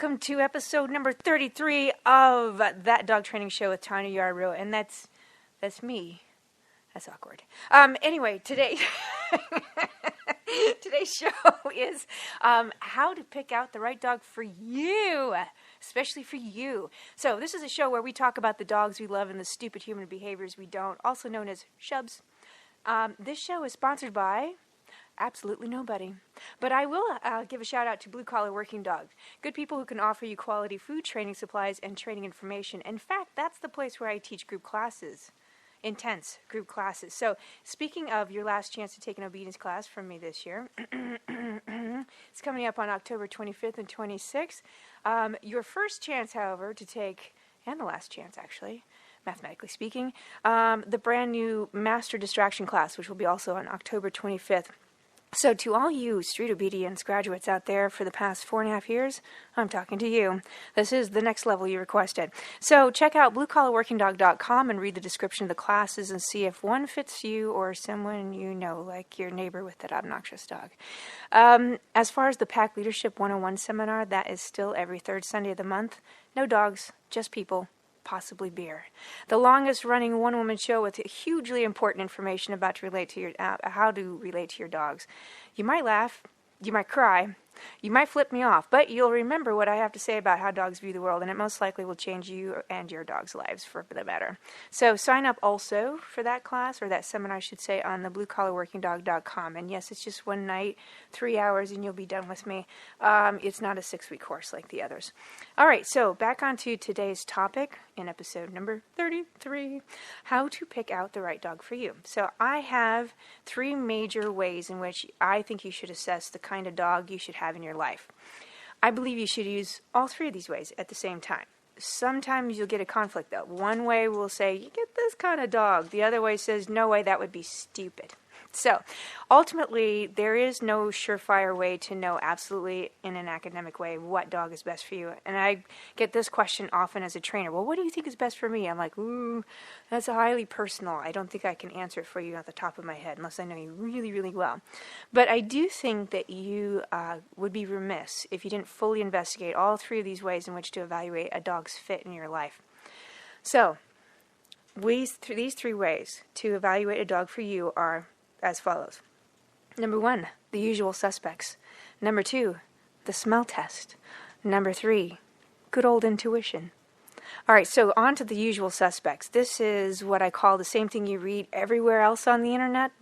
welcome to episode number 33 of That Dog Training Show with Tanya Yarbrough, and that's me. That's awkward. Anyway, today's show is how to pick out the right dog for you, especially for you. So this is a show where we talk about the dogs we love and the stupid human behaviors we don't, also known as shubs. This show is sponsored by absolutely nobody. But I will give a shout out to Blue Collar Working Dog. Good people who can offer you quality food, training supplies, and training information. In fact, that's the place where I teach group classes. Intense group classes. So, speaking of your last chance to take an obedience class from me this year, it's coming up on October 25th and 26th. Your first chance, however, to take, and the last chance actually, mathematically speaking, the brand new Master Distraction class, which will be also on October 25th. So to all you street obedience graduates out there for the past 4.5 years, I'm talking to you. This is the next level you requested. So check out bluecollarworkingdog.com and read the description of the classes and see if one fits you or someone you know, like your neighbor with that obnoxious dog. As far as the Pack Leadership 101 seminar, that is still every third Sunday of the month. No dogs, just people. Possibly beer. The longest running one-woman show with hugely important information about to relate to your how to relate to your dogs. You might laugh, you might cry, you might flip me off, but you'll remember what I have to say about how dogs view the world, and it most likely will change you and your dog's lives for the better. So sign up also for that class, or that seminar I should say, on the bluecollarworkingdog.com. And yes, it's just one night, 3 hours, and you'll be done with me. It's not a 6-week course like the others. All right, so back on to today's topic in episode number 33, how to pick out the right dog for you. So I have 3 major ways in which I think you should assess the kind of dog you should have in your life. I believe you should use all 3 of these ways at the same time. Sometimes you'll get a conflict though. One way will say, you get this kind of dog. The other way says, no way, that would be stupid. So, ultimately, there is no surefire way to know absolutely in an academic way what dog is best for you. And I get this question often as a trainer. Well, what do you think is best for me? I'm like, ooh, that's highly personal. I don't think I can answer it for you at the top of my head unless I know you really, really well. But I do think that you would be remiss if you didn't fully investigate all 3 of these ways in which to evaluate a dog's fit in your life. So, these 3 ways to evaluate a dog for you are as follows. Number 1, the usual suspects. Number 2, the smell test. Number 3, good old intuition. All right, so on to the usual suspects. This is what I call the same thing you read everywhere else on the internet.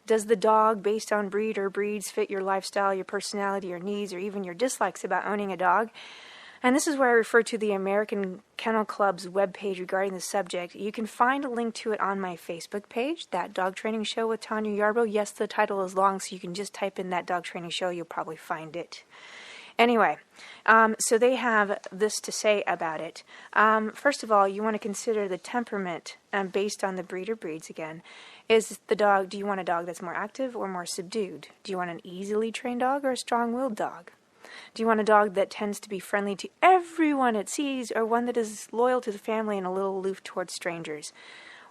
Does the dog, based on breed or breeds, fit your lifestyle, your personality, your needs, or even your dislikes about owning a dog? And this is where I refer to the American Kennel Club's webpage regarding the subject. You can find a link to it on my Facebook page, That Dog Training Show with Tanya Yarbrough. Yes, the title is long, so you can just type in That Dog Training Show. You'll probably find it. Anyway, so they have this to say about it. First of all, you want to consider the temperament based on the breed or breeds again. Do you want a dog that's more active or more subdued? Do you want an easily trained dog or a strong-willed dog? Do you want a dog that tends to be friendly to everyone it sees, or one that is loyal to the family and a little aloof towards strangers?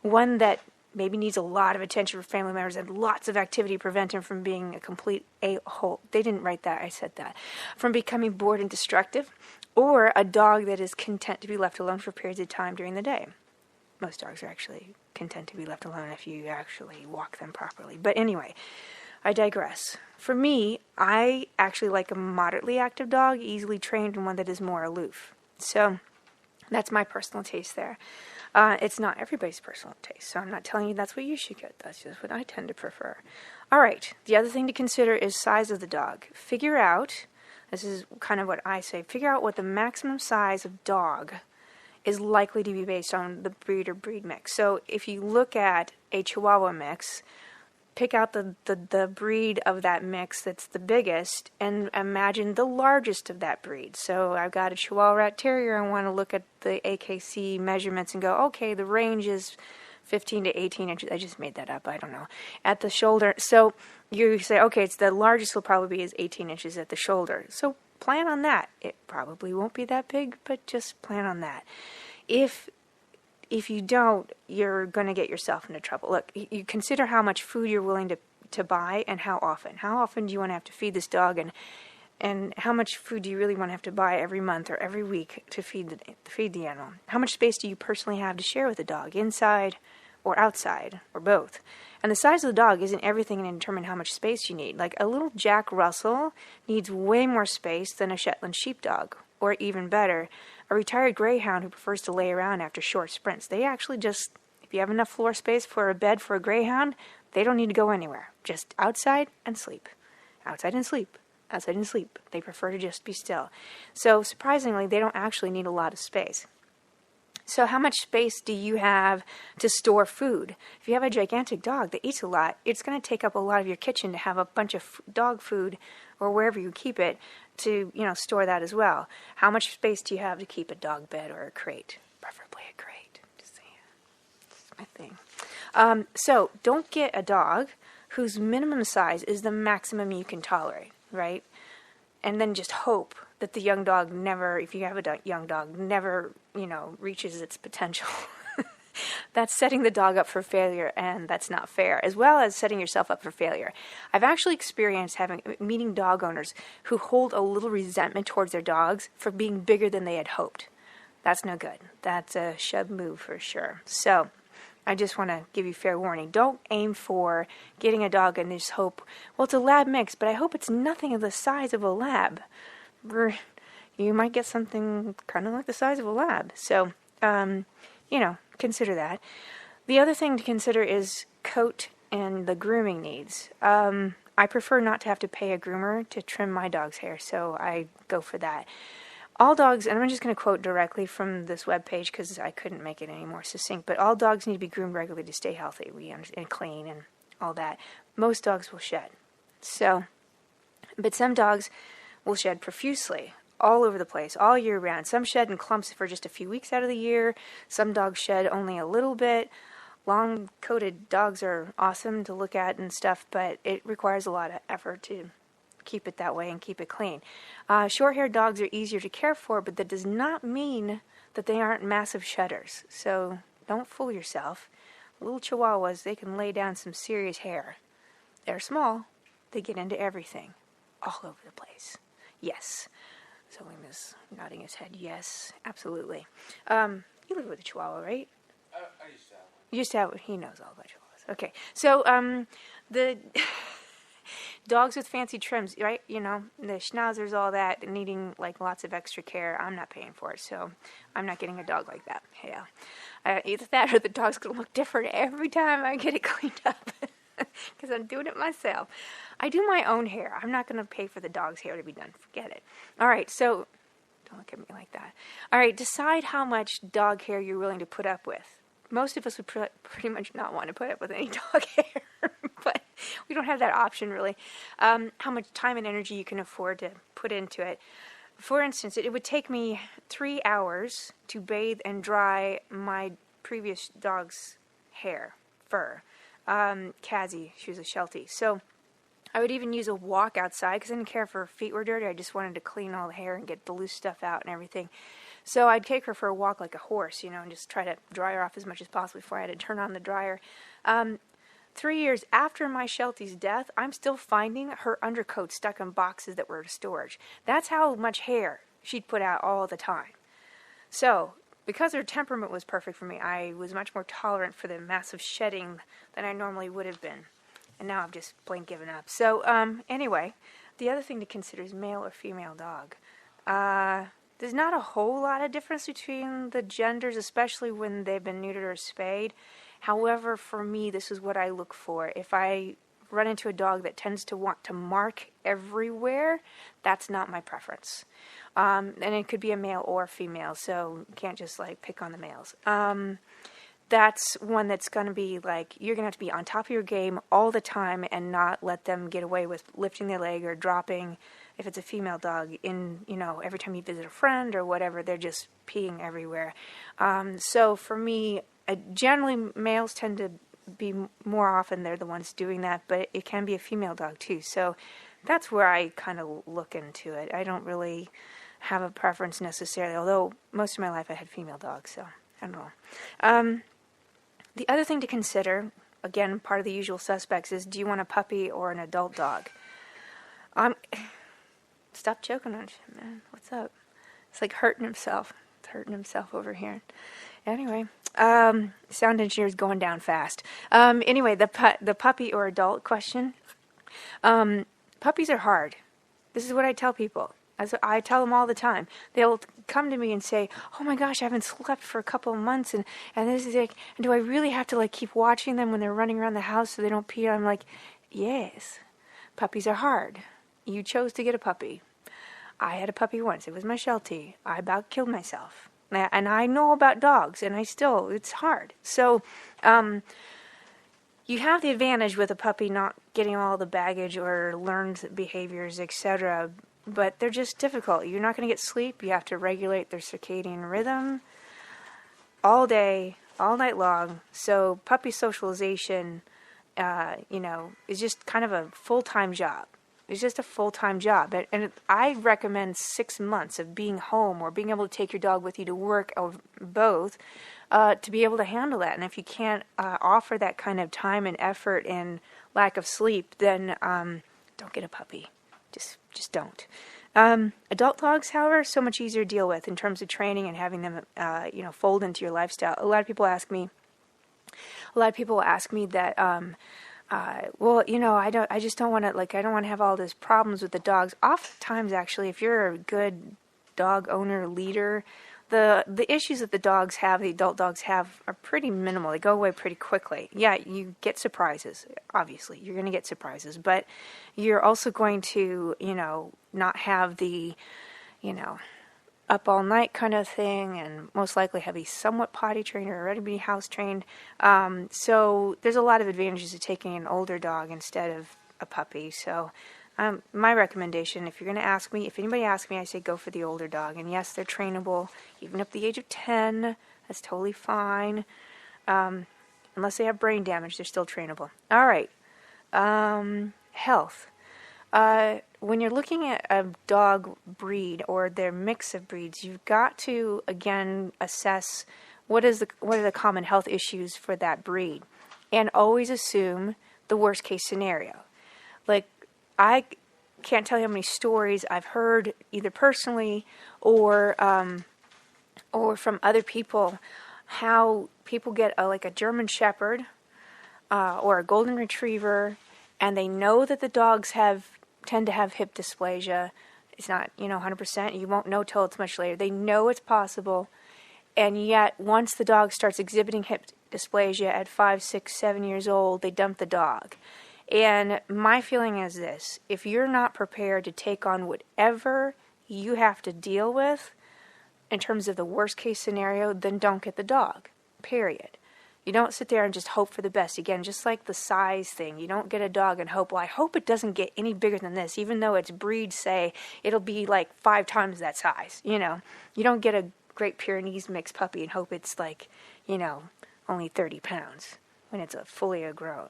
One that maybe needs a lot of attention from family members and lots of activity to prevent him from being a complete a-hole. They didn't write that, I said that. From becoming bored and destructive, or a dog that is content to be left alone for periods of time during the day. Most dogs are actually content to be left alone if you actually walk them properly. But anyway, I digress. For me, I actually like a moderately active dog, easily trained, and one that is more aloof. So that's my personal taste there. It's not everybody's personal taste, so I'm not telling you that's what you should get. That's just what I tend to prefer. All right, the other thing to consider is size of the dog. Figure out, this is kind of what I say, figure out what the maximum size of dog is likely to be based on the breed or breed mix. So if you look at a Chihuahua mix, pick out the breed of that mix that's the biggest and imagine the largest of that breed. So I've got a Chihuahua Rat Terrier. I want to look at the AKC measurements and go, okay, the range is 15 to 18 inches. I just made that up. I don't know. At the shoulder. So you say, okay, it's the largest will probably be is 18 inches at the shoulder. So plan on that. It probably won't be that big, but just plan on that. If you don't, you're going to get yourself into trouble. Look, you consider how much food you're willing to buy and how often. How often do you want to have to feed this dog? And how much food do you really want to have to buy every month or every week to feed the animal? How much space do you personally have to share with the dog, inside or outside, or both? And the size of the dog isn't everything to determine how much space you need. Like a little Jack Russell needs way more space than a Shetland sheepdog, or even better, a retired greyhound who prefers to lay around after short sprints. They actually just, if you have enough floor space for a bed for a greyhound, they don't need to go anywhere. Just outside and sleep. Outside and sleep. Outside and sleep. They prefer to just be still. So surprisingly, they don't actually need a lot of space. So how much space do you have to store food? If you have a gigantic dog that eats a lot, it's going to take up a lot of your kitchen to have a bunch of dog food, or wherever you keep it, to store that as well. How much space do you have to keep a dog bed or a crate? Preferably a crate. Just saying. That's my thing. So don't get a dog whose minimum size is the maximum you can tolerate, right? And then just hope that the young dog never, if you have a young dog, never, reaches its potential. That's setting the dog up for failure, and that's not fair, as well as setting yourself up for failure. I've actually experienced meeting dog owners who hold a little resentment towards their dogs for being bigger than they had hoped. That's no good. That's a shove move for sure. So I just want to give you fair warning. Don't aim for getting a dog and just hope, well, it's a lab mix, but I hope it's nothing of the size of a lab. You might get something kind of like the size of a lab. So, consider that. The other thing to consider is coat and the grooming needs. I prefer not to have to pay a groomer to trim my dog's hair, so I go for that. All dogs, and I'm just going to quote directly from this webpage because I couldn't make it any more succinct, but all dogs need to be groomed regularly to stay healthy and clean and all that. Most dogs will shed. But some dogs will shed profusely, all over the place, all year round. Some shed in clumps for just a few weeks out of the year. Some dogs shed only a little bit. Long-coated dogs are awesome to look at and stuff, but it requires a lot of effort to keep it that way and keep it clean. Short-haired dogs are easier to care for, but that does not mean that they aren't massive shedders. So don't fool yourself. Little Chihuahuas, they can lay down some serious hair. They're small. They get into everything, all over the place. Yes. So William is nodding his head. Yes, absolutely. You live with a Chihuahua, right? I used to have one. You used to have one. He knows all about Chihuahuas. Okay. So the dogs with fancy trims, right? The schnauzers, all that, needing like lots of extra care. I'm not paying for it, so I'm not getting a dog like that. Yeah. Either that or the dog's going to look different every time I get it cleaned up. Because I'm doing it myself. I do my own hair. I'm not going to pay for the dog's hair to be done. Forget it. All right, so don't look at me like that. All right, decide how much dog hair you're willing to put up with. Most of us would pretty much not want to put up with any dog hair, but we don't have that option really. How much time and energy you can afford to put into it. For instance, it would take me 3 hours to bathe and dry my previous dog's fur. Cassie, she was a Sheltie. So I would even use a walk outside because I didn't care if her feet were dirty. I just wanted to clean all the hair and get the loose stuff out and everything. So I'd take her for a walk like a horse, and just try to dry her off as much as possible before I had to turn on the dryer. 3 years after my Sheltie's death, I'm still finding her undercoat stuck in boxes that were in storage. That's how much hair she'd put out all the time. So because her temperament was perfect for me, I was much more tolerant for the massive shedding than I normally would have been. And now I've just plain given up. So, anyway, the other thing to consider is male or female dog. There's not a whole lot of difference between the genders, especially when they've been neutered or spayed. However, for me, this is what I look for. If I run into a dog that tends to want to mark everywhere, that's not my preference. And it could be a male or female, so you can't just pick on the males. That's one that's going to be you're going to have to be on top of your game all the time and not let them get away with lifting their leg or dropping. If it's a female dog, every time you visit a friend or whatever, they're just peeing everywhere. So for me, generally males tend to be more often they're the ones doing that, but it can be a female dog too. So that's where I kind of look into it. I don't really have a preference necessarily, although most of my life I had female dogs, so I don't know. The other thing to consider, again, part of the usual suspects, is do you want a puppy or an adult dog? Stop choking on shit, man. What's up? It's like hurting himself. It's hurting himself over here. Anyway, sound engineer's going down fast. Anyway, the puppy or adult question. Puppies are hard. This is what I tell people. As I tell them all the time. They'll come to me and say, "Oh my gosh, I haven't slept for a couple of months, and this is like, and do I really have to like keep watching them when they're running around the house so they don't pee?" I'm like, "Yes, puppies are hard. You chose to get a puppy. I had a puppy once. It was my Sheltie. I about killed myself, and I know about dogs, and it's hard. So, you have the advantage with a puppy not getting all the baggage or learned behaviors, etc., but they're just difficult. You're not going to get sleep. You have to regulate their circadian rhythm all day, all night long. So puppy socialization, is just kind of a full-time job. It's just a full-time job. And I recommend 6 months of being home or being able to take your dog with you to work or both to be able to handle that. And if you can't offer that kind of time and effort and lack of sleep, then don't get a puppy. Just don't. Adult dogs, however, so much easier to deal with in terms of training and having them, fold into your lifestyle. A lot of people ask me that, I just don't want to, I don't want to have all these problems with the dogs. Oftentimes, actually, if you're a good dog owner, leader, the issues that the adult dogs have are pretty minimal. They go away pretty quickly. Yeah, you get surprises. Obviously, you're going to get surprises, but you're also going to, not have the, up all night kind of thing, and most likely have a somewhat potty trained or already be house trained. So there's a lot of advantages to taking an older dog instead of a puppy. So my recommendation, if anybody asks me, I say go for the older dog. And yes, they're trainable, even up to the age of 10. That's totally fine. Unless they have brain damage, they're still trainable. All right. Health. When you're looking at a dog breed or their mix of breeds, you've got to, again, assess what are the common health issues for that breed. And always assume the worst case scenario. I can't tell you how many stories I've heard either personally or from other people, how people get a German Shepherd or a Golden Retriever, and they know that the dogs tend to have hip dysplasia. It's not 100%. You won't know till it's much later. They know it's possible, and yet once the dog starts exhibiting hip dysplasia at 5, 6, 7 years old, they dump the dog. And my feeling is this: if you're not prepared to take on whatever you have to deal with in terms of the worst case scenario, then don't get the dog, period. You don't sit there and just hope for the best. Again, just like the size thing, you don't get a dog and hope, I hope it doesn't get any bigger than this, even though its breeds say it'll be 5 times that size. You don't get a Great Pyrenees mixed puppy and hope it's only 30 pounds. When it's a fully grown,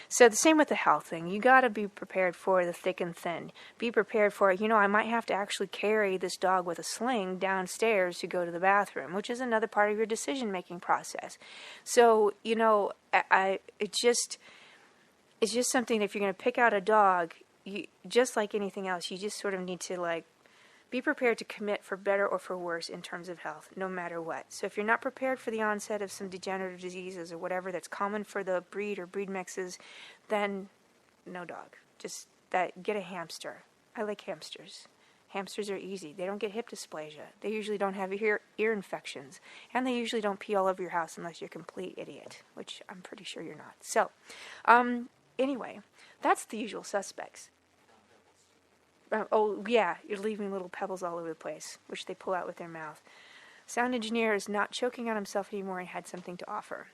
So the same with the health thing. You got to be prepared for the thick and thin. Be prepared for, I might have to actually carry this dog with a sling downstairs to go to the bathroom, which is another part of your decision-making process. So, it's just something, if you're going to pick out a dog, just like anything else, you just sort of need to, be prepared to commit for better or for worse in terms of health, no matter what. So if you're not prepared for the onset of some degenerative diseases or whatever that's common for the breed or breed mixes, then no dog. Just get a hamster. I like hamsters. Hamsters are easy. They don't get hip dysplasia. They usually don't have ear infections. And they usually don't pee all over your house unless you're a complete idiot, which I'm pretty sure you're not. So, anyway, that's the usual suspects. You're leaving little pebbles all over the place, which they pull out with their mouth. Sound engineer is not choking on himself anymore and had something to offer.